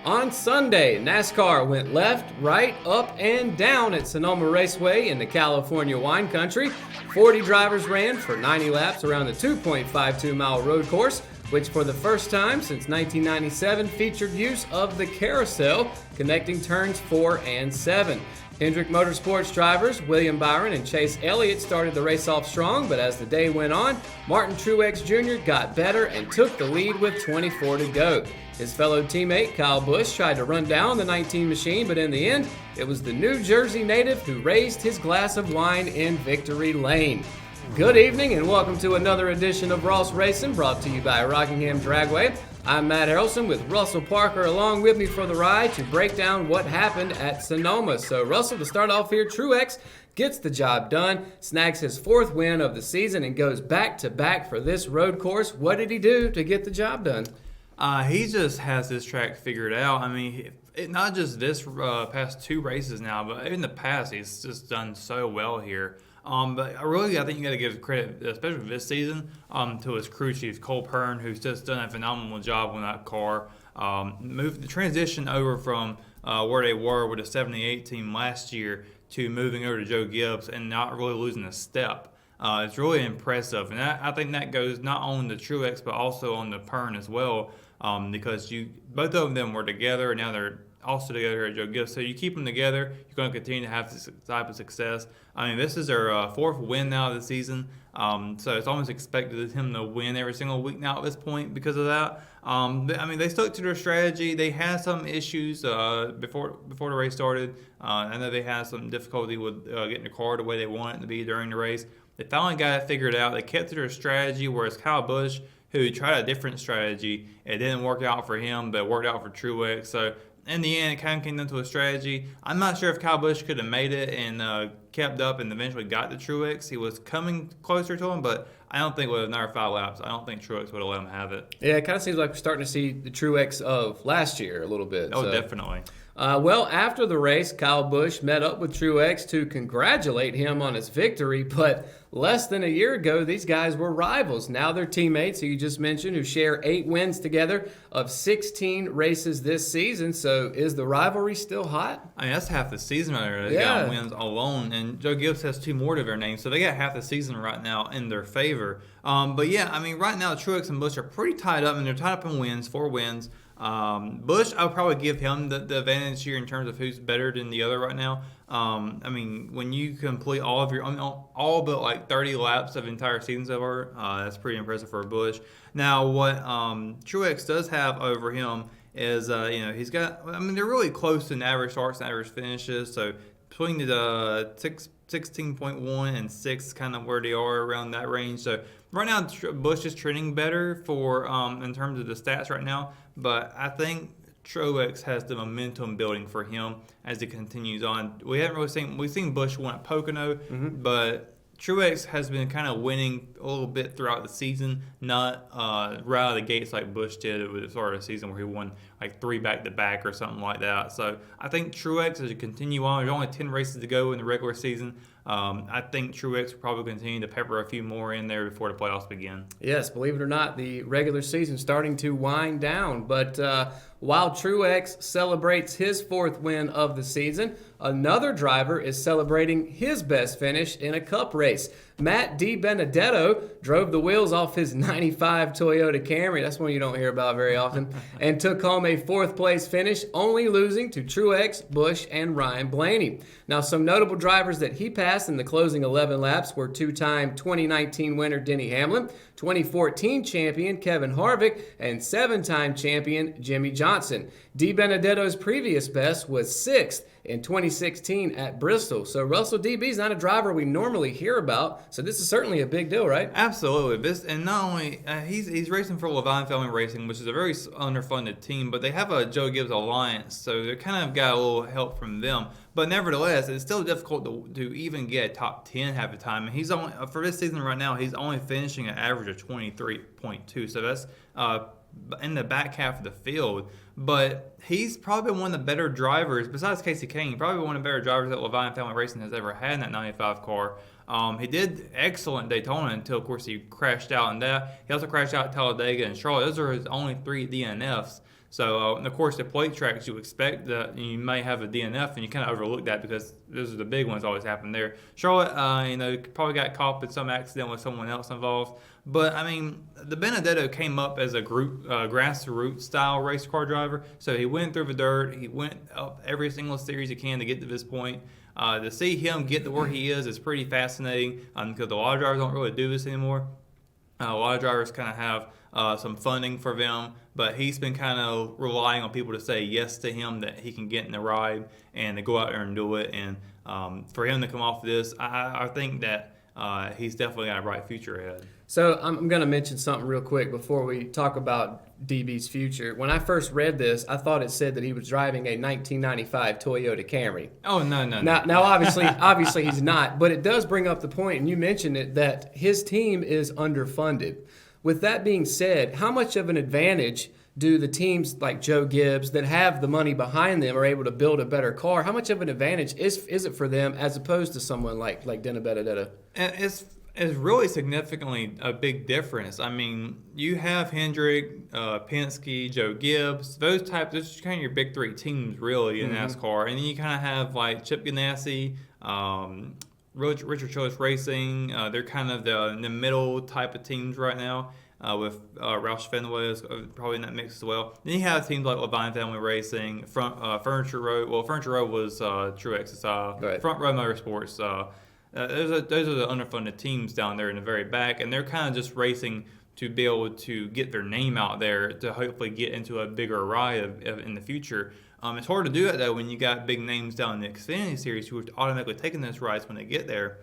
On Sunday, NASCAR went left, right, up, and down at Sonoma Raceway in the California wine country. 40 drivers ran for 90 laps around the 2.52-mile road course, which for the first time since 1997 featured use of the carousel, connecting turns 4 and 7. Hendrick Motorsports drivers William Byron and Chase Elliott started the race off strong, but as the day went on, Martin Truex Jer got better and took the lead with 24 to go. His fellow teammate Kyle Busch tried to run down the 19 machine, but in the end, it was the New Jersey native who raised his glass of wine in victory lane. Good evening and welcome to another edition of ROSS Racin, brought to you by Rockingham Dragway. I'm Matt Harrelson with Russell Parker along with me for the ride to break down what happened at Sonoma. So Russell, to start off here, Truex gets the job done, snags his 4th win of the season and goes back-to-back for this road course. What did he do to get the job done? He just has this track figured out. I mean, not just this past 2 races now, but in the past, he's just done so well here. But I think you got to give credit, especially this season, to his crew chief, Cole Pearn, who's just done a phenomenal job on that car. Moved the transition over from where they were with the 78 team last year to moving over to Joe Gibbs and not really losing a step. It's really impressive. And I think that goes not only to Truex, but also on the Pearn as well, because both of them were together, and now they're also together here at Joe Gibbs. So you keep them together, you're going to continue to have this type of success. I mean, this is their 4th win now of the season. So it's almost expected him to win every single week now at this point because of that. I mean, they stuck to their strategy. They had some issues before the race started. I know they had some difficulty with getting the car the way they wanted it to be during the race. They finally got it figured out. They kept to their strategy, whereas Kyle Busch, who tried a different strategy, it didn't work out for him, but it worked out for Truex. So in the end, it kind of came down to a strategy. I'm not sure if Kyle Busch could have made it and kept up and eventually got to Truex. He was coming closer to him, but I don't think with another 5 laps, I don't think Truex would have let him have it. Yeah, it kind of seems like we're starting to see the Truex of last year a little bit. Oh, so. Definitely. Well, after the race, Kyle Busch met up with Truex to congratulate him on his victory, but less than a year ago, these guys were rivals. Now they're teammates, who you just mentioned, who share 8 wins together of 16 races this season. So is the rivalry still hot? I mean, that's half the season right there. They got wins alone, and Joe Gibbs has 2 more to their name, so they got half the season right now in their favor. But yeah, I mean, right now, Truex and Busch are pretty tied up, and they're tied up in wins, 4 wins. Busch, I'll probably give him the advantage here in terms of who's better than the other right now. I mean, when you complete all but like 30 laps of entire seasons of her, that's pretty impressive for Busch. Now, what Truex does have over him is, he's got, I mean, they're really close in average starts and average finishes. So between the 16.1 and 6 kind of where they are around that range. So right now, Busch is trending better for in terms of the stats right now. But I think Truex has the momentum building for him as it continues on. We haven't really we've seen Busch win at Pocono, but Truex has been kind of winning a little bit throughout the season, not right out of the gates like Busch did at the start of the season where he won like 3 back-to-back or something like that. So I think Truex, as you continue on, there's only 10 races to go in the regular season. I think Truex will probably continue to pepper a few more in there before the playoffs begin. Yes, believe it or not, the regular season starting to wind down. But while Truex celebrates his 4th win of the season, another driver is celebrating his best finish in a Cup race. Matt DiBenedetto drove the wheels off his 95 Toyota Camry, that's one you don't hear about very often, and took home a 4th place finish, only losing to Truex, Busch, and Ryan Blaney. Now, some notable drivers that he passed in the closing 11 laps were 2-time 2019 winner Denny Hamlin, 2014 champion Kevin Harvick, and 7-time champion Jimmy Johnson. DiBenedetto's previous best was 6th in 2016 at Bristol. So Russell, DB's not a driver we normally hear about, so this is certainly a big deal, right? Absolutely. And not only he's racing for Levine Family Racing, which is a very underfunded team, but they have a Joe Gibbs alliance, so they kind of got a little help from them. But nevertheless, it's still difficult to even get a top 10 half the time. And he's only for this season right now, he's only finishing an average of 23.2. So that's in the back half of the field. But he's probably one of the better drivers, besides Casey King, probably one of the better drivers that Levine Family Racing has ever had in that 95 car. He did excellent Daytona until, of course, he crashed out in that. He also crashed out at Talladega and Charlotte. Those are his only 3 DNFs. So, and of course, the plate tracks, you expect that you may have a DNF, and you kind of overlook that because those are the big ones always happen there. Charlotte, probably got caught in some accident with someone else involved. But, I mean, DiBenedetto came up as a group grassroots style race car driver. So he went through the dirt. He went up every single series he can to get to this point. To see him get to where he is pretty fascinating because a lot of drivers don't really do this anymore. A lot of drivers kind of have some funding for them, but he's been kind of relying on people to say yes to him that he can get in the ride and to go out there and do it. And for him to come off of this, I think that he's definitely got a bright future ahead. So I'm going to mention something real quick before we talk about DB's Future. When I first read this, I thought it said that he was driving a 1995 Toyota Camry. Oh, no. Now obviously he's not, but it does bring up the point, and you mentioned it, that his team is underfunded. With that being said, how much of an advantage do the teams like Joe Gibbs that have the money behind them are able to build a better car? How much of an advantage is it for them as opposed to someone like DiBenedetto? It's really significantly a big difference. I mean, you have Hendrick, Penske, Joe Gibbs, those kind of your big three teams really in NASCAR. And then you kind of have like Chip Ganassi, Richard Childress Racing. They're kind of the middle type of teams right now. With Roush Fenway is probably in that mix as well. Then you have teams like Levine Family Racing, Furniture Row. Well, Furniture Row was Truex, right. Front Row Motorsports. Those are the underfunded teams down there in the very back, and they're kind of just racing to be able to get their name out there to hopefully get into a bigger ride in the future. It's hard to do that, though, when you got big names down in the Xfinity Series who are automatically taking those rides when they get there.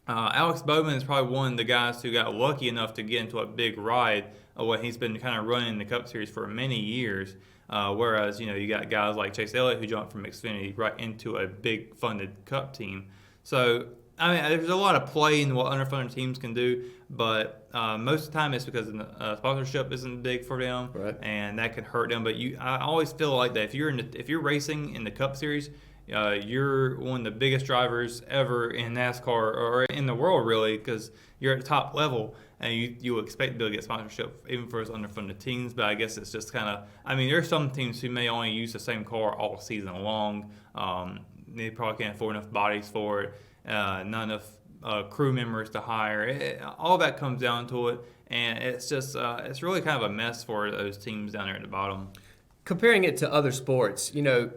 Alex Bowman is probably one of the guys who got lucky enough to get into a big ride when he's been kind of running the Cup Series for many years. Whereas, you got guys like Chase Elliott who jumped from Xfinity right into a big funded Cup team. So, I mean, there's a lot of play in what underfunded teams can do, but most of the time it's because the sponsorship isn't big for them, right. And that can hurt them. But I always feel like that if you're racing in the Cup Series, you're one of the biggest drivers ever in NASCAR or in the world, really, because you're at the top level, and you expect to be able to get sponsorship even for those underfunded teams. But I guess it's just kind of, I mean, there's some teams who may only use the same car all season long. They probably can't afford enough bodies for it. Not enough crew members to hire. All that comes down to it, and it's just it's really kind of a mess for those teams down there at the bottom. Comparing it to other sports,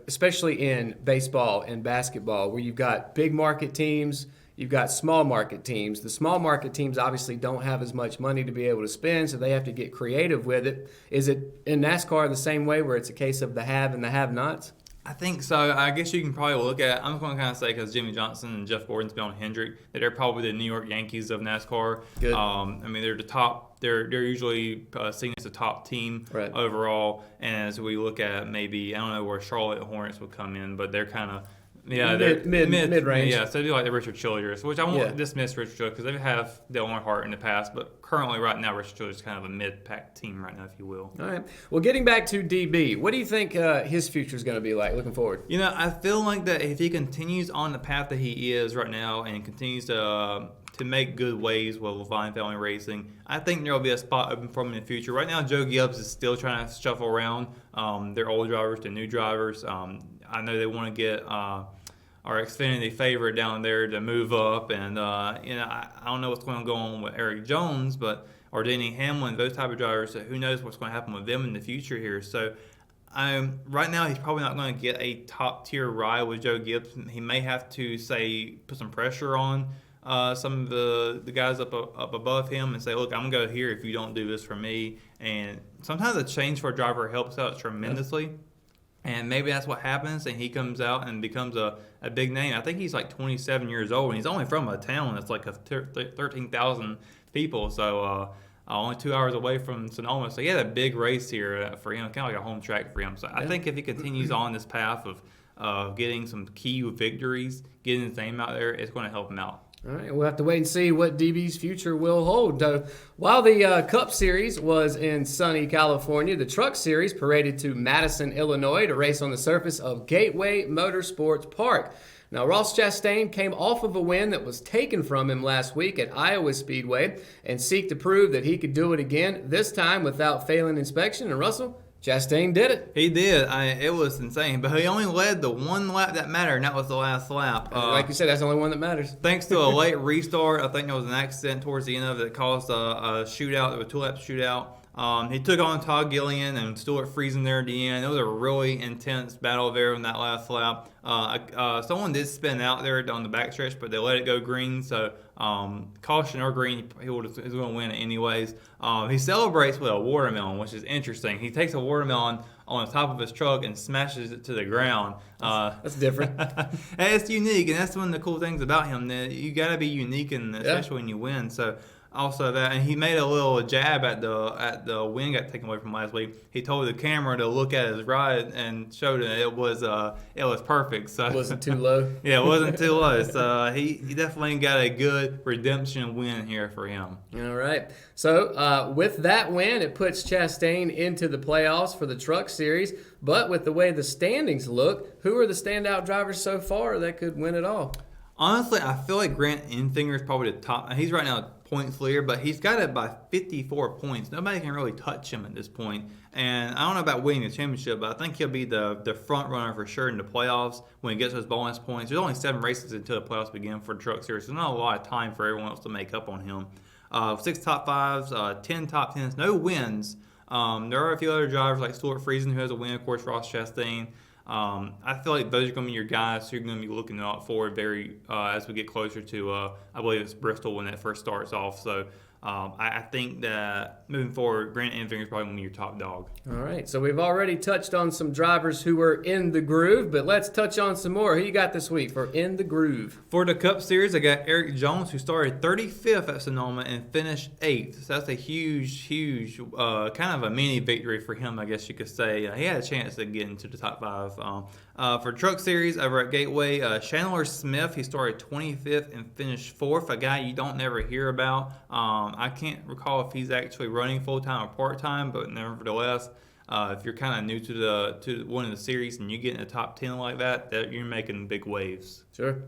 especially in baseball and basketball, where you've got big market teams, you've got small market teams. The small market teams obviously don't have as much money to be able to spend, so they have to get creative with it. Is it in NASCAR the same way, where it's a case of the have and the have-nots? I think so. I guess you can probably look at, I'm going to kind of say, because Jimmy Johnson and Jeff Gordon's been on Hendrick, that they're probably the New York Yankees of NASCAR. Good. I mean, they're the top. They're usually seen as the top team overall. And as we look at maybe, I don't know where Charlotte Hornets would come in, but they're kind of they're mid-range. Yeah, so they do like the Richard Childress, which I won't dismiss Richard Childress because they have Dale Earnhardt in the past, but currently right now Richard Childress is kind of a mid-pack team right now, if you will. All right. Well, getting back to DB, what do you think his future is going to be like looking forward? I feel like that if he continues on the path that he is right now and continues to make good waves with Levine Family Racing, I think there will be a spot open for him in the future. Right now, Joe Gibbs is still trying to shuffle around their old drivers to new drivers. I know they want to get our Xfinity favorite down there to move up, and I don't know what's going to go on with Eric Jones, or Denny Hamlin, those type of drivers. So who knows what's going to happen with them in the future here? So right now he's probably not going to get a top tier ride with Joe Gibbs. He may have to put some pressure on some of the guys up above him and say, look, I'm going to go here if you don't do this for me. And sometimes a change for a driver helps out tremendously. And maybe that's what happens, and he comes out and becomes a big name. I think he's like 27 years old, and he's only from a town that's like 13,000 people, so only 2 hours away from Sonoma. So he had a big race here for him, kind of like a home track for him. So I think if he continues on this path of getting some key victories, getting his name out there, it's going to help him out. All right, we'll have to wait and see what DB's future will hold. While the Cup Series was in sunny California, the Truck Series paraded to Madison, Illinois to race on the surface of Gateway Motorsports Park. Now, Ross Chastain came off of a win that was taken from him last week at Iowa Speedway and seek to prove that he could do it again, this time without failing inspection. And Russell, Chastain did it. He did. It was insane. But he only led the one lap that mattered, and that was the last lap. Like you said, that's the only one that matters. Thanks to a late restart, I think there was an accident towards the end of it that caused a shootout, a two-lap shootout. He took on Todd Gillian and Stuart Friesen there at the end. It was a really intense battle there in that last lap. Someone did spin out there on the backstretch, but they let it go green. So caution or green, he was going to win it anyways. He celebrates with a watermelon, which is interesting. He takes a watermelon on the top of his truck and smashes it to the ground. That's different. And it's unique, and that's one of the cool things about him. That you got to be unique, and especially when you win. So. Also that, and he made a little jab at the win got taken away from last week. He told the camera to look at his ride and showed it. It was perfect. So It wasn't too low. Yeah, it wasn't too low. So he definitely got a good redemption win here for him. All right. So with that win, it puts Chastain into the playoffs for the Truck Series. But with the way the standings look, who are the standout drivers so far that could win it all? Honestly, I feel like Grant Enfinger is probably the top. He's right now points leader, but he's got it by 54 points. Nobody can really touch him at this point. And I don't know about winning the championship, but I think he'll be the front runner for sure in the playoffs when he gets those bonus points. There's only 7 races until the playoffs begin for the Truck Series, so not a lot of time for everyone else to make up on him. 6 top 5s, 10 top 10s, no wins. There are a few other drivers like Stuart Friesen who has a win, of course, Ross Chastain. I feel like those are going to be your guys who are going to be looking out for very as we get closer to, I believe it's Bristol when that first starts off. So I think that moving forward, Grant Enfinger is probably going to be your top dog. All right, so we've already touched on some drivers who were in the groove, but let's touch on some more. Who you got this week for in the groove? For the Cup Series, I got Eric Jones, who started 35th at Sonoma and finished 8th. So that's a huge, kind of a mini victory for him, I guess you could say. He had a chance to get into the top 5. For Truck Series, over at Gateway, Chandler Smith, he started 25th and finished 4th, a guy you don't never hear about. I can't recall if he's actually running full-time or part-time, but nevertheless, if you're kind of new to one of the series and you get in the top 10 like that you're making big waves. Sure.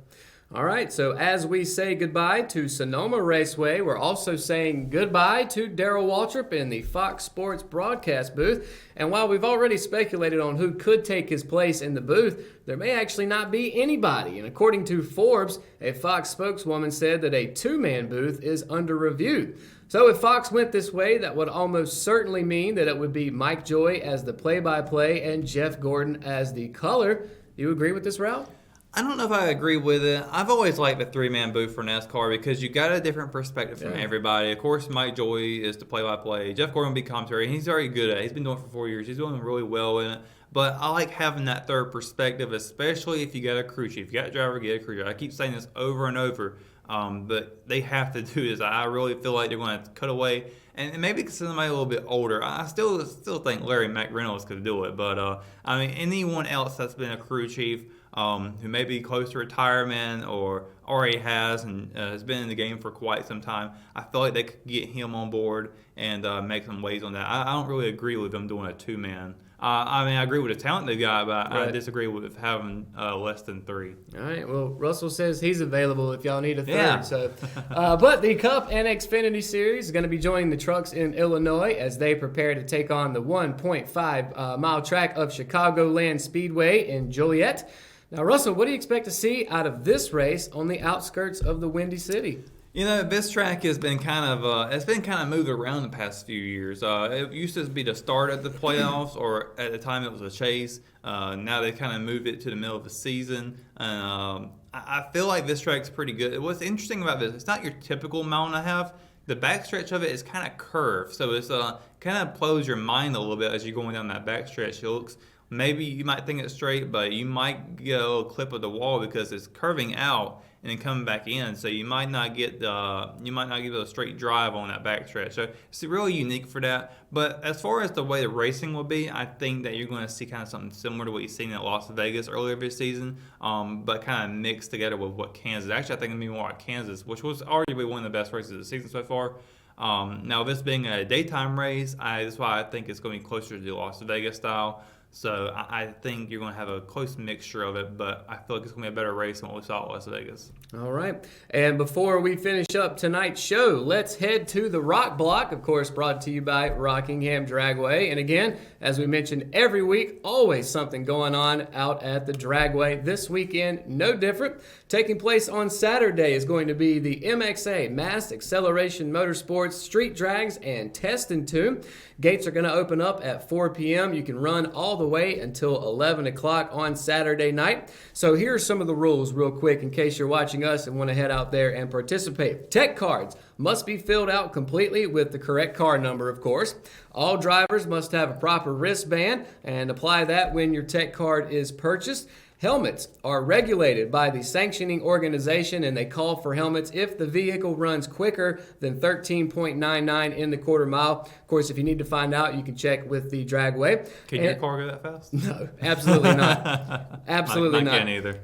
All right, so as we say goodbye to Sonoma Raceway, we're also saying goodbye to Darrell Waltrip in the Fox Sports broadcast booth. And while we've already speculated on who could take his place in the booth, there may actually not be anybody. And according to Forbes, a Fox spokeswoman said that a 2-man booth is under review. So if Fox went this way, that would almost certainly mean that it would be Mike Joy as the play-by-play and Jeff Gordon as the color. You agree with this route? I don't know if I agree with it. I've always liked the 3-man booth for NASCAR because you got a different perspective from everybody. Of course, Mike Joy is the play-by-play. Jeff Gordon will be commentary, and he's already good at it. He's been doing it for 4 years. He's doing really well in it. But I like having that third perspective, especially if you got a crew chief. If you got a driver, get a crew chief. I keep saying this over and over, but they have to do this. I really feel like they're going to cut away. And maybe because somebody a little bit older, I still think Larry McReynolds could do it. But, I mean, anyone else that's been a crew chief, who may be close to retirement or already has and has been in the game for quite some time, I feel like they could get him on board and make some waves on that. I don't really agree with them doing a 2-man. I mean, I agree with the talent they got, but I disagree with having less than 3. All right. Well, Russell says he's available if y'all need a third. Yeah. So, but the Cup and Xfinity Series is going to be joining the trucks in Illinois as they prepare to take on the 1.5-mile track of Chicagoland Speedway in Joliet. Now, Russell, what do you expect to see out of this race on the outskirts of the Windy City? You know, this track has been kind of moved around the past few years. It used to be the start of the playoffs, or at the time it was a chase. Now they kind of moved it to the middle of the season. I feel like this track's pretty good. What's interesting about this, it's not your typical mile and a half. The backstretch of it is kind of curved, so it's kind of blows your mind a little bit as you're going down that backstretch. It looks, maybe you might think it's straight, but you might get a little clip of the wall because it's curving out and then coming back in, so you might not get a straight drive on that backstretch. So it's really unique for that. But as far as the way the racing will be, I think that you're going to see kind of something similar to what you've seen at Las Vegas earlier this season, but kind of mixed together with what Kansas. Actually, I think it'll be more like Kansas, which was arguably one of the best races of the season so far. Now, this being a daytime race, that's why I think it's going to be closer to the Las Vegas style. So I think you're going to have a close mixture of it, but I feel like it's going to be a better race than what we saw at Las Vegas. All right. And before we finish up tonight's show, let's head to the Rock Block, of course, brought to you by Rockingham Dragway. And again, as we mentioned every week, always something going on out at the Dragway. This weekend, no different. Taking place on Saturday is going to be the MXA, Mass Acceleration Motorsports Street Drags and Test and Tune. Gates are going to open up at 4 p.m. You can run all the way until 11 o'clock on Saturday night. So here are some of the rules real quick in case you're watching us and want to head out there and participate. Tech cards must be filled out completely with the correct car number, of course. All drivers must have a proper wristband and apply that when your tech card is purchased. Helmets are regulated by the sanctioning organization, and they call for helmets if the vehicle runs quicker than 13.99 in the quarter mile. Of course, if you need to find out, you can check with the Dragway. Can your car go that fast? No, absolutely not. Absolutely not. I can't either.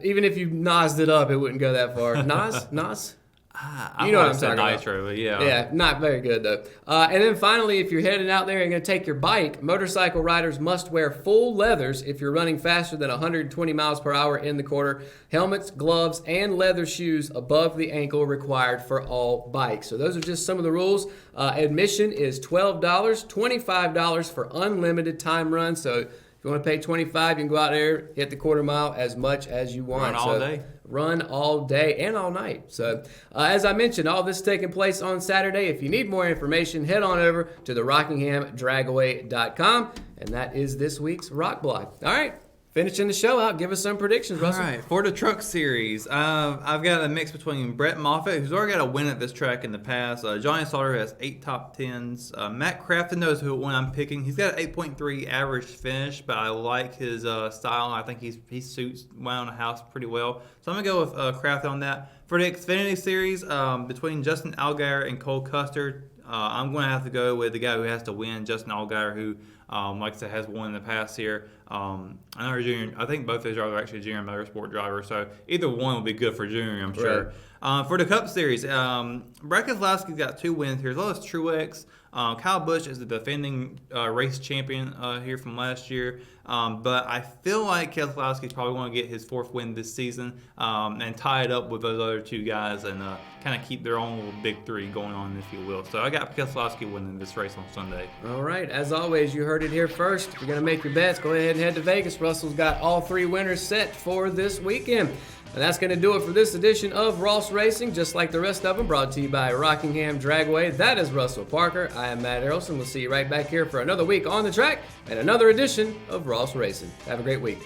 Even if you nosed it up, it wouldn't go that far. Nos? You know what I'm talking nitro, about. But yeah. Yeah, not very good though. And then finally, if you're heading out there and going to take your bike, motorcycle riders must wear full leathers if you're running faster than 120 miles per hour in the quarter. Helmets, gloves, and leather shoes above the ankle required for all bikes. So those are just some of the rules. Admission is $12, $25 for unlimited time runs. So if you want to pay $25, you can go out there, hit the quarter mile as much as you want. Run all day. Run all day and all night. So, as I mentioned, all this is taking place on Saturday. If you need more information, head on over to the RockinghamDragway.com, and that is this week's Rock Block. All right, finishing the show out, give us some predictions, Russell. All right, for the Truck Series, I've got a mix between Brett Moffitt, who's already got a win at this track in the past. Johnny Sauter has 8 top 10s. Matt Crafton knows who one I'm picking. He's got an 8.3 average finish, but I like his style. I think he suits around the house pretty well. So I'm going to go with Crafton on that. For the Xfinity Series, between Justin Allgaier and Cole Custer, I'm going to have to go with the guy who has to win, Justin Allgaier, who, like I said, has won in the past here. I think both those drivers are actually junior motorsport drivers, so either one will be good for junior, I'm sure. Right. For the Cup Series, Brad Keselowski's got 2 wins here, as well as Truex. Kyle Busch is the defending race champion here from last year, but I feel like Keselowski's probably going to get his 4th win this season and tie it up with those other 2 guys and kind of keep their own little big 3 going on, if you will. So I got Keselowski winning this race on Sunday. All right, as always, you heard it here first. If you're going to make your bets, go ahead and head to Vegas. Russell's got all 3 winners set for this weekend. And that's going to do it for this edition of ROSS Racing, just like the rest of them, brought to you by Rockingham Dragway. That is Russell Parker. I am Matt Errolson. We'll see you right back here for another week on the track and another edition of ROSS Racing. Have a great week.